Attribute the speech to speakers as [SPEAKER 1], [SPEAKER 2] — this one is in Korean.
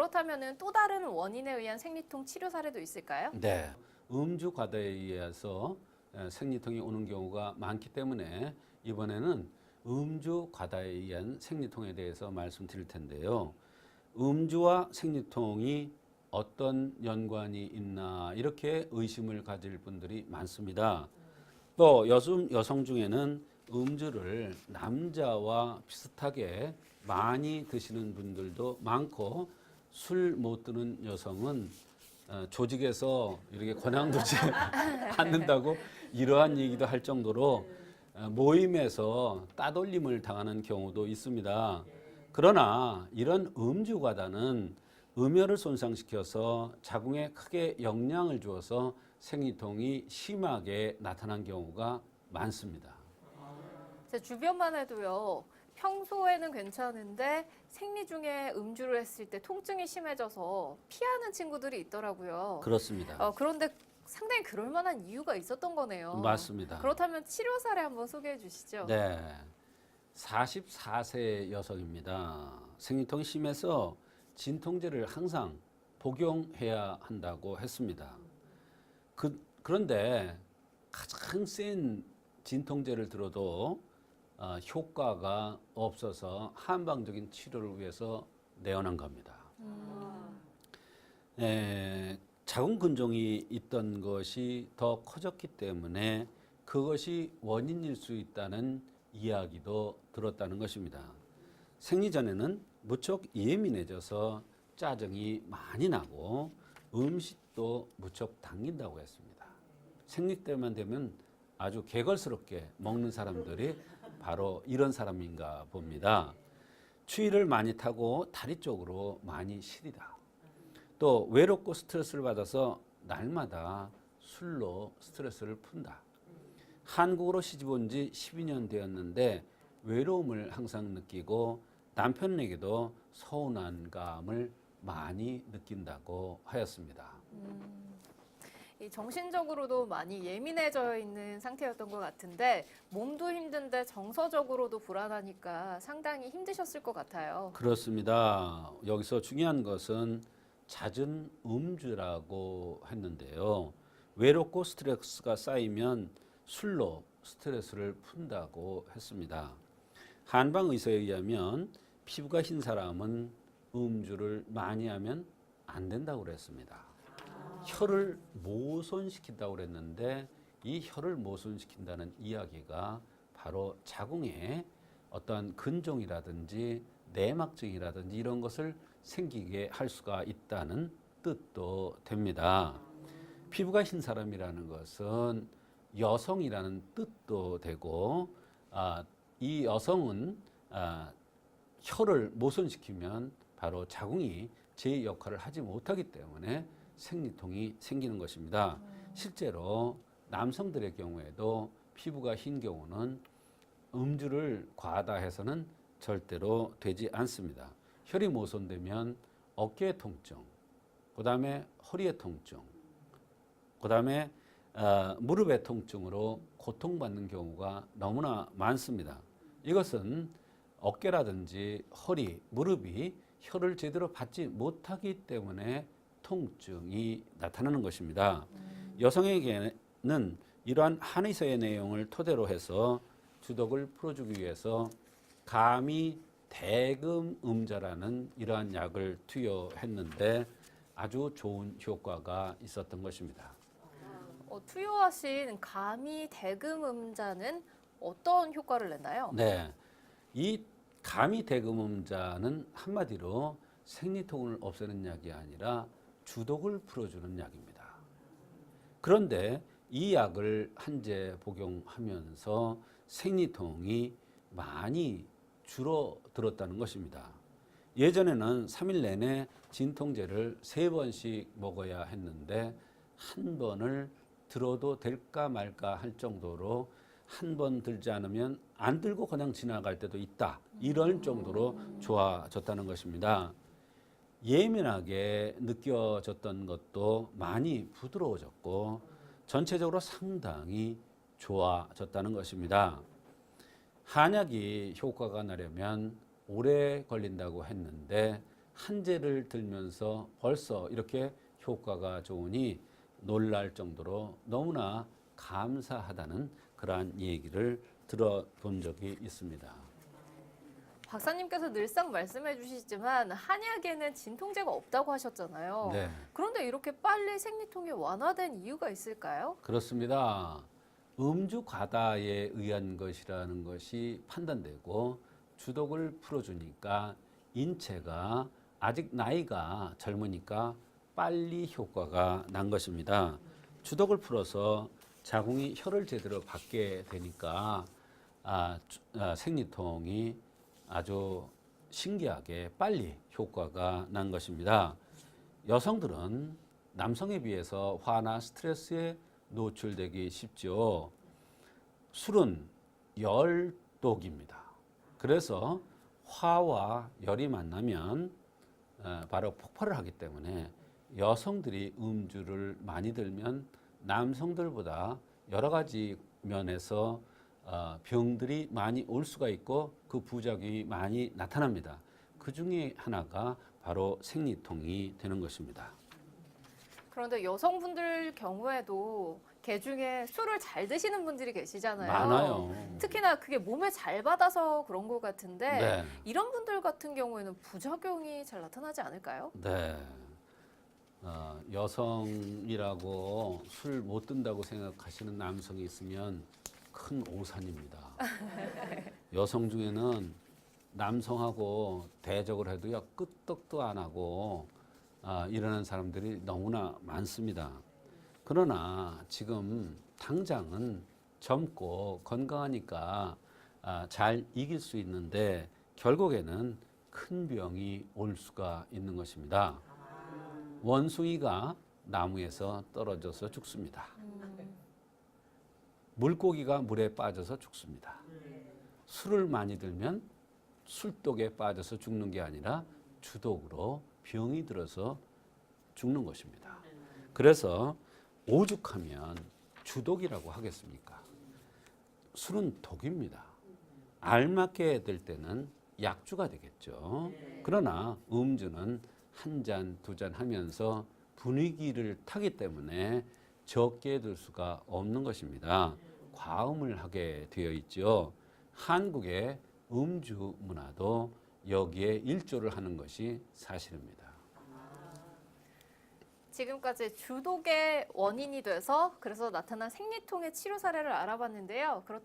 [SPEAKER 1] 그렇다면은 또 다른 원인에 의한 생리통 치료 사례도 있을까요?
[SPEAKER 2] 네. 음주 과다에 의해서 생리통이 오는 경우가 많기 때문에 이번에는 음주 과다에 의한 생리통에 대해서 말씀드릴 텐데요. 음주와 생리통이 어떤 연관이 있나 이렇게 의심을 가질 분들이 많습니다. 또 여성 중에는 음주를 남자와 비슷하게 많이 드시는 분들도 많고, 술 못 드는 여성은 조직에서 이렇게 권한두지 않는다고 이러한 얘기도 할 정도로 모임에서 따돌림을 당하는 경우도 있습니다. 그러나 이런 음주 과다는 음혈을 손상시켜서 자궁에 크게 영향을 주어서 생리통이 심하게 나타난 경우가 많습니다.
[SPEAKER 1] 제 주변만 해도요. 평소에는 괜찮은데 생리 중에 음주를 했을 때 통증이 심해져서 피하는 친구들이 있더라고요.
[SPEAKER 2] 그렇습니다.
[SPEAKER 1] 그런데 상당히 그럴 만한 이유가 있었던 거네요.
[SPEAKER 2] 맞습니다.
[SPEAKER 1] 그렇다면 치료 사례 한번 소개해 주시죠.
[SPEAKER 2] 네. 44세 여성입니다. 생리통이 심해서 진통제를 항상 복용해야 한다고 했습니다. 그런데 가장 센 진통제를 들어도 효과가 없어서 한방적인 치료를 위해서 내원한 겁니다. 자궁 근종이 있던 것이 더 커졌기 때문에 그것이 원인일 수 있다는 이야기도 들었다는 것입니다. 생리 전에는 무척 예민해져서 짜증이 많이 나고 음식도 무척 당긴다고 했습니다. 생리 때만 되면 아주 개걸스럽게 먹는 사람들이 바로 이런 사람인가 봅니다. 추위를 많이 타고 다리 쪽으로 많이 시리다. 또 외롭고 스트레스를 받아서 날마다 술로 스트레스를 푼다. 한국으로 시집 온 지 12년 되었는데 외로움을 항상 느끼고 남편에게도 서운한 감을 많이 느낀다고 하였습니다.
[SPEAKER 1] 이 정신적으로도 많이 예민해져 있는 상태였던 것 같은데 몸도 힘든데 정서적으로도 불안하니까 상당히 힘드셨을 것 같아요.
[SPEAKER 2] 그렇습니다. 여기서 중요한 것은 잦은 음주라고 했는데요. 외롭고 스트레스가 쌓이면 술로 스트레스를 푼다고 했습니다. 한방 의사에 의하면 피부가 흰 사람은 음주를 많이 하면 안 된다고 그랬습니다. 혀를 모손시킨다고 그랬는데 이 혀를 모손시킨다는 이야기가 바로 자궁에 어떠한 근종이라든지 내막증이라든지 이런 것을 생기게 할 수가 있다는 뜻도 됩니다. 피부가 흰 사람이라는 것은 여성이라는 뜻도 되고, 이 여성은 혀를 모손시키면 바로 자궁이 제 역할을 하지 못하기 때문에 생리통이 생기는 것입니다. 실제로 남성들의 경우에도 피부가 흰 경우는 음주를 과다해서는 절대로 되지 않습니다. 혈이 모손되면 어깨의 통증, 그 다음에 허리의 통증, 그 다음에 무릎의 통증으로 고통받는 경우가 너무나 많습니다. 이것은 어깨라든지 허리, 무릎이 혈을 제대로 받지 못하기 때문에 통증이 나타나는 것입니다. 여성에게는 이러한 한의사의 내용을 토대로 해서 주독을 풀어주기 위해서 감이 대금음자라는 이러한 약을 투여했는데 아주 좋은 효과가 있었던 것입니다.
[SPEAKER 1] 투여하신 감이 대금음자는 어떤 효과를 냈나요?
[SPEAKER 2] 네, 이 감이 대금음자는 한마디로 생리통을 없애는 약이 아니라 주독을 풀어주는 약입니다. 그런데 이 약을 한제 복용하면서 생리통이 많이 줄어들었다는 것입니다. 예전에는 3일 내내 진통제를 3번씩 먹어야 했는데 한 번을 들어도 될까 말까 할 정도로 한 번 들지 않으면 안 들고 그냥 지나갈 때도 있다. 이럴 정도로 좋아졌다는 것입니다. 예민하게 느껴졌던 것도 많이 부드러워졌고 전체적으로 상당히 좋아졌다는 것입니다. 한약이 효과가 나려면 오래 걸린다고 했는데 한 재를 들면서 벌써 이렇게 효과가 좋으니 놀랄 정도로 너무나 감사하다는 그러한 얘기를 들어본 적이 있습니다.
[SPEAKER 1] 박사님께서 늘상 말씀해 주시지만 한약에는 진통제가 없다고 하셨잖아요.
[SPEAKER 2] 네,
[SPEAKER 1] 그런데 이렇게 빨리 생리통이 완화된 이유가 있을까요?
[SPEAKER 2] 그렇습니다. 음주 과다에 의한 것이라는 것이 판단되고 주독을 풀어주니까 인체가 아직 나이가 젊으니까 빨리 효과가 난 것입니다. 주독을 풀어서 자궁이 혈을 제대로 받게 되니까 생리통이 아주 신기하게 빨리 효과가 난 것입니다. 여성들은 남성에 비해서 화나 스트레스에 노출되기 쉽죠. 술은 열독입니다. 그래서 화와 열이 만나면 바로 폭발을 하기 때문에 여성들이 음주를 많이 들면 남성들보다 여러 가지 면에서 병들이 많이 올 수가 있고 그 부작용이 많이 나타납니다. 그 중에 하나가 바로 생리통이 되는 것입니다.
[SPEAKER 1] 그런데 여성분들 경우에도 개 중에 술을 잘 드시는 분들이 계시잖아요.
[SPEAKER 2] 많아요.
[SPEAKER 1] 특히나 그게 몸에 잘 받아서 그런 것 같은데
[SPEAKER 2] 네.
[SPEAKER 1] 이런 분들 같은 경우에는 부작용이 잘 나타나지 않을까요?
[SPEAKER 2] 네. 여성이라고 술 못 든다고 생각하시는 남성이 있으면 큰 오산입니다. 여성 중에는 남성하고 대적을 해도요 끄떡도 안 하고 이러는 사람들이 너무나 많습니다. 그러나 지금 당장은 젊고 건강하니까 잘 이길 수 있는데 결국에는 큰 병이 올 수가 있는 것입니다. 원숭이가 나무에서 떨어져서 죽습니다. 물고기가 물에 빠져서 죽습니다. 술을 많이 들면 술독에 빠져서 죽는 게 아니라 주독으로 병이 들어서 죽는 것입니다. 그래서 오죽하면 주독이라고 하겠습니까? 술은 독입니다. 알맞게 될 때는 약주가 되겠죠. 그러나 음주는 한 잔, 두 잔 하면서 분위기를 타기 때문에 적게 들 수가 없는 것입니다. 과음을 하게 되어 있죠. 한국의 음주 문화도 여기에 일조를 하는 것이 사실입니다.
[SPEAKER 1] 지금까지 주독의 원인이 돼서 그래서 나타난 생리통의 치료 사례를 알아봤는데요. 그렇다면